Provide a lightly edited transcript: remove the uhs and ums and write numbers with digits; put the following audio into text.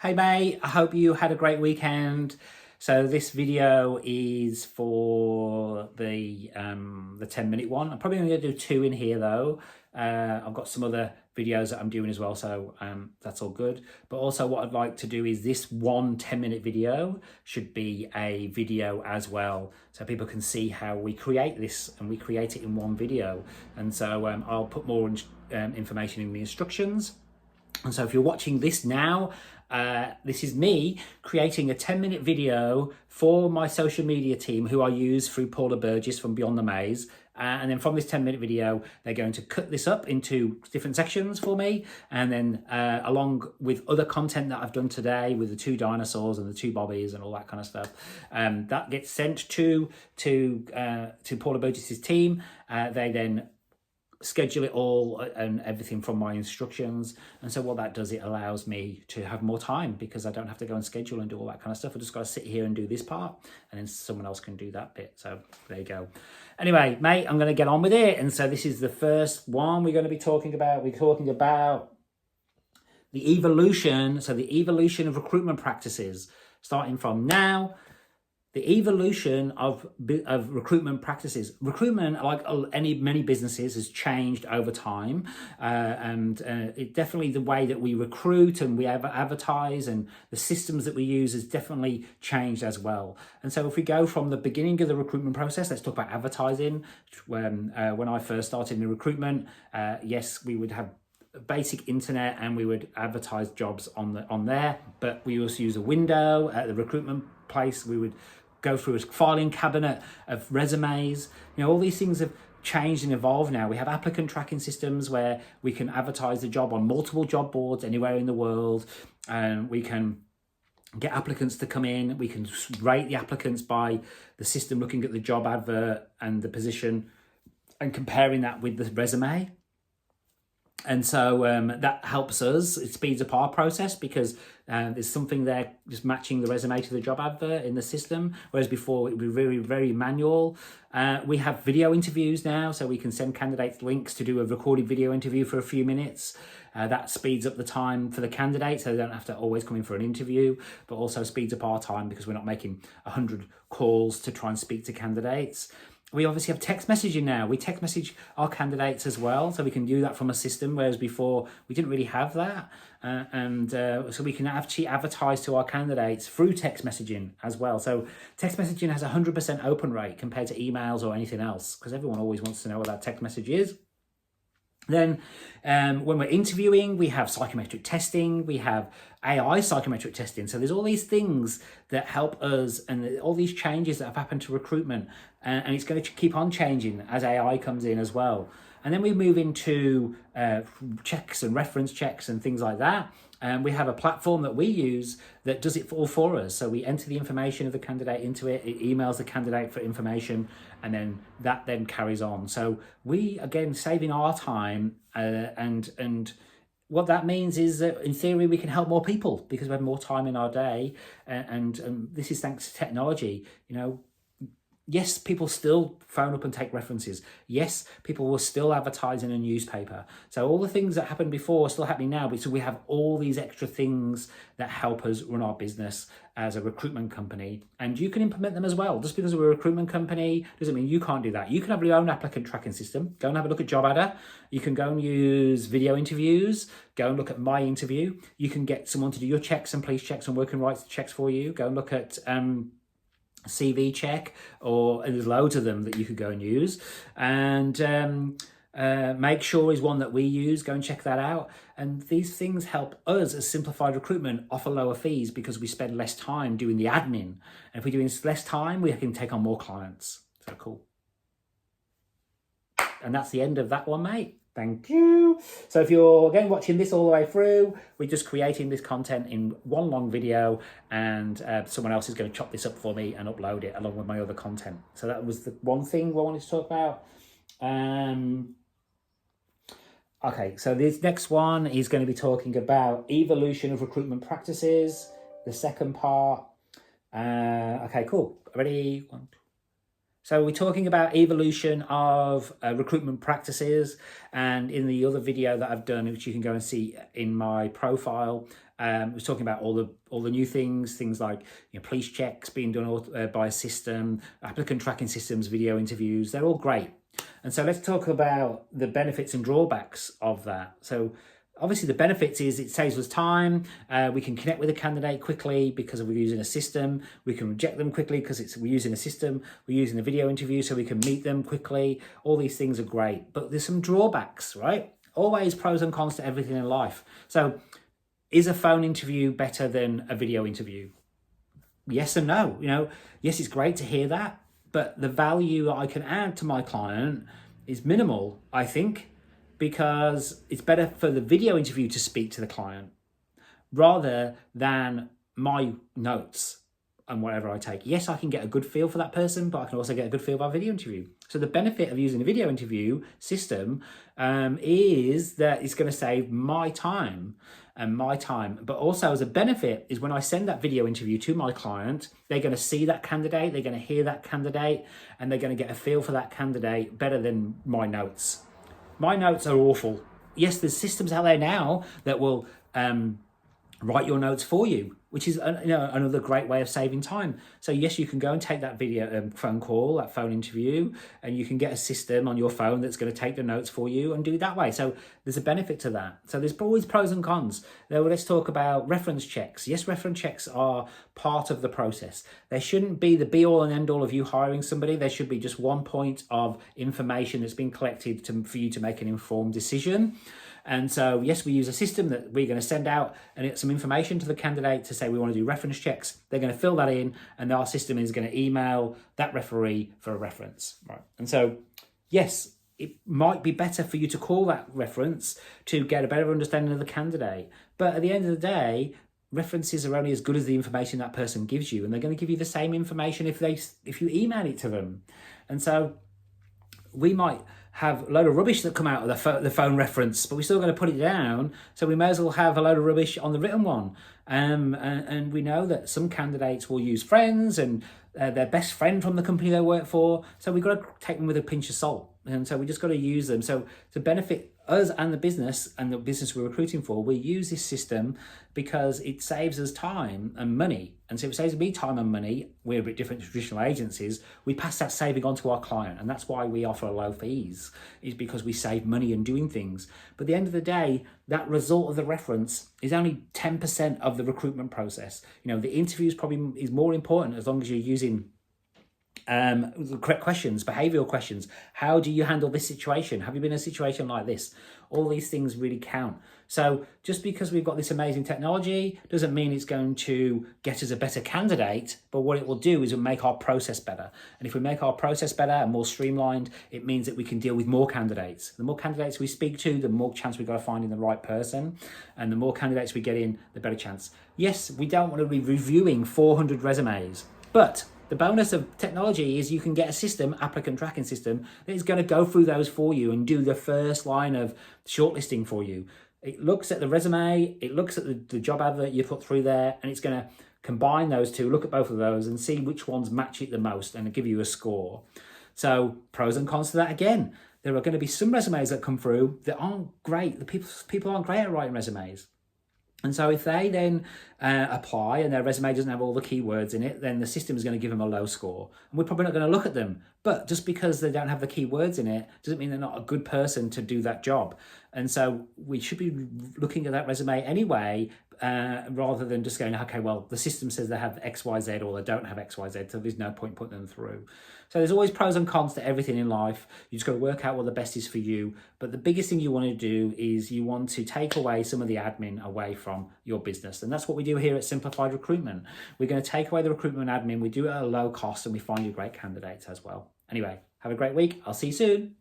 Hey mate, I hope you had a great weekend. So this video is for the 10-minute one. I'm probably only going to do two in here though. I've got some other videos that I'm doing as well, so that's all good. But also what I'd like to do is this one 10-minute video should be a video as well, so people can see how we create this, and we create it in one video. And so I'll put more information in the instructions. And so if you're watching this now, this is me creating a 10-minute video for my social media team who I use through Paula Burgess from Beyond the Maze. And then from this 10-minute video, they're going to cut this up into different sections for me. And then along with other content that I've done today with the two dinosaurs and the two bobbies and all that kind of stuff, that gets sent to Paula Burgess's team. They then schedule it all and everything from my instructions. And so what that does, it allows me to have more time because I don't have to go and schedule and do all that kind of stuff. I just got to sit here and do this part, and then someone else can do that bit. So there you go. Anyway, mate, I'm going to get on with it. And so this is the first one we're going to be talking about. We're talking about the evolution. So the evolution of recruitment practices, starting from now. The evolution of recruitment practices. Recruitment, like many businesses, has changed over time, and it definitely, the way that we recruit and we advertise and the systems that we use has definitely changed as well. And so if we go from the beginning of the recruitment process, let's talk about advertising. When I first started in recruitment, yes, we would have basic internet and we would advertise jobs on there, but we also use a window at the recruitment place. We would go through a filing cabinet of resumes. All these things have changed and evolved now. We have applicant tracking systems where we can advertise the job on multiple job boards anywhere in the world, and we can get applicants to come in. We can rate the applicants by the system looking at the job advert and the position and comparing that with the resume. And so that helps us. It speeds up our process because there's something there just matching the resume to the job advert in the system, whereas before it would be very, very manual. We have video interviews now, so we can send candidates links to do a recorded video interview for a few minutes. That speeds up the time for the candidate, so they don't have to always come in for an interview, but also speeds up our time because we're not making 100 calls to try and speak to candidates. We obviously have text messaging now. We text message our candidates as well, so we can do that from a system, whereas before we didn't really have that. So we can actually advertise to our candidates through text messaging as well. So text messaging has a 100% open rate compared to emails or anything else, because everyone always wants to know what that text message is. Then when we're interviewing, we have psychometric testing, we have AI psychometric testing. So there's all these things that help us, and all these changes that have happened to recruitment, and it's going to keep on changing as AI comes in as well. And then we move into checks and reference checks and things like that. And we have a platform that we use that does it all for us. So we enter the information of the candidate into it, it emails the candidate for information, and then that then carries on. So we, again, saving our time, and what that means is that in theory we can help more people because we have more time in our day, and this is thanks to technology. Yes, people still phone up and take references. Yes, people will still advertise in a newspaper. So all the things that happened before are still happening now. But so we have all these extra things that help us run our business as a recruitment company. And you can implement them as well. Just because we're a recruitment company doesn't mean you can't do that. You can have your own applicant tracking system. Go and have a look at JobAdder. You can go and use video interviews. Go and look at My Interview. You can get someone to do your checks and police checks and working rights checks for you. Go and look at CV check, and there's loads of them that you could go and use. And Make Sure is one that we use. Go and check that out. And these things help us as Simplified Recruitment offer lower fees because we spend less time doing the admin. And if we're doing less time, we can take on more clients. So cool. And that's the end of that one, mate. Thank you. So if you're again watching this all the way through, we're just creating this content in one long video, and someone else is going to chop this up for me and upload it along with my other content. So that was the one thing I wanted to talk about. Okay, so this next one is going to be talking about evolution of recruitment practices, the second part. Okay, cool. Ready? 1, 2. So we're talking about evolution of recruitment practices, and in the other video that I've done, which you can go and see in my profile, we're talking about all the new things like police checks being done by a system, applicant tracking systems, video interviews. They're all great. And so let's talk about the benefits and drawbacks of that. So obviously the benefits is it saves us time. We can connect with a candidate quickly because we're using a system. We can reject them quickly because we're using a system. We're using a video interview so we can meet them quickly. All these things are great, but there's some drawbacks, right? Always pros and cons to everything in life. So is a phone interview better than a video interview? Yes and no. Yes, it's great to hear that, but the value that I can add to my client is minimal, I think, because it's better for the video interview to speak to the client rather than my notes and whatever I take. Yes, I can get a good feel for that person, but I can also get a good feel by video interview. So the benefit of using a video interview system is that it's going to save my time. But also as a benefit is when I send that video interview to my client, they're going to see that candidate, they're going to hear that candidate, and they're going to get a feel for that candidate better than my notes. My notes are awful. Yes, there's systems out there now that will write your notes for you, which is another great way of saving time. So yes, you can go and take that video phone call, that phone interview, and you can get a system on your phone that's going to take the notes for you and do it that way. So there's a benefit to that. So there's always pros and cons. Now let's talk about reference checks. Yes, reference checks are part of the process. They shouldn't be the be all and end all of you hiring somebody. There should be just one point of information that's been collected for you to make an informed decision. And so, yes, we use a system that we're going to send out and it's some information to the candidate to say we want to do reference checks. They're going to fill that in and our system is going to email that referee for a reference. Right. And so, yes, it might be better for you to call that reference to get a better understanding of the candidate. But at the end of the day, references are only as good as the information that person gives you. And they're going to give you the same information if you email it to them. And so we might have a load of rubbish that come out of the phone reference, but we're still going to put it down. So we may as well have a load of rubbish on the written one. And we know that some candidates will use friends and their best friend from the company they work for. So we've got to take them with a pinch of salt. And so we just got to use them. So to benefit us and the business we're recruiting for, we use this system because it saves us time and money. And so if it saves me time and money, we're a bit different to traditional agencies, we pass that saving on to our client. And that's why we offer low fees, is because we save money in doing things. But at the end of the day, that result of the reference is only 10% of the recruitment process. The interview is more important as long as you're using the correct questions, behavioral questions. How do you handle this situation? Have you been in a situation like this? All these things really count. So just because we've got this amazing technology doesn't mean it's going to get us a better candidate, but what it will do is it'll make our process better. And if we make our process better and more streamlined, it means that we can deal with more candidates. The more candidates we speak to, the more chance we've got of finding the right person. And the more candidates we get in, the better chance. Yes, we don't want to be reviewing 400 resumes, but the bonus of technology is you can get a system, applicant tracking system, that is going to go through those for you and do the first line of shortlisting for you. It looks at the resume, it looks at the job advert you put through there, and it's going to combine those two, look at both of those and see which ones match it the most and give you a score. So pros and cons to that again. There are going to be some resumes that come through that aren't great. The people aren't great at writing resumes. And so if they then apply and their resume doesn't have all the keywords in it, then the system is going to give them a low score. And we're probably not going to look at them. But just because they don't have the keywords in it doesn't mean they're not a good person to do that job. And so we should be looking at that resume anyway, rather than just going, okay, well, the system says they have X, Y, Z, or they don't have X, Y, Z, so there's no point putting them through. So there's always pros and cons to everything in life. You just got to work out what the best is for you. But the biggest thing you want to do is you want to take away some of the admin away from your business. And that's what we do here at Simplified Recruitment. We're going to take away the recruitment admin. We do it at a low cost and we find you great candidates as well. Anyway, have a great week. I'll see you soon.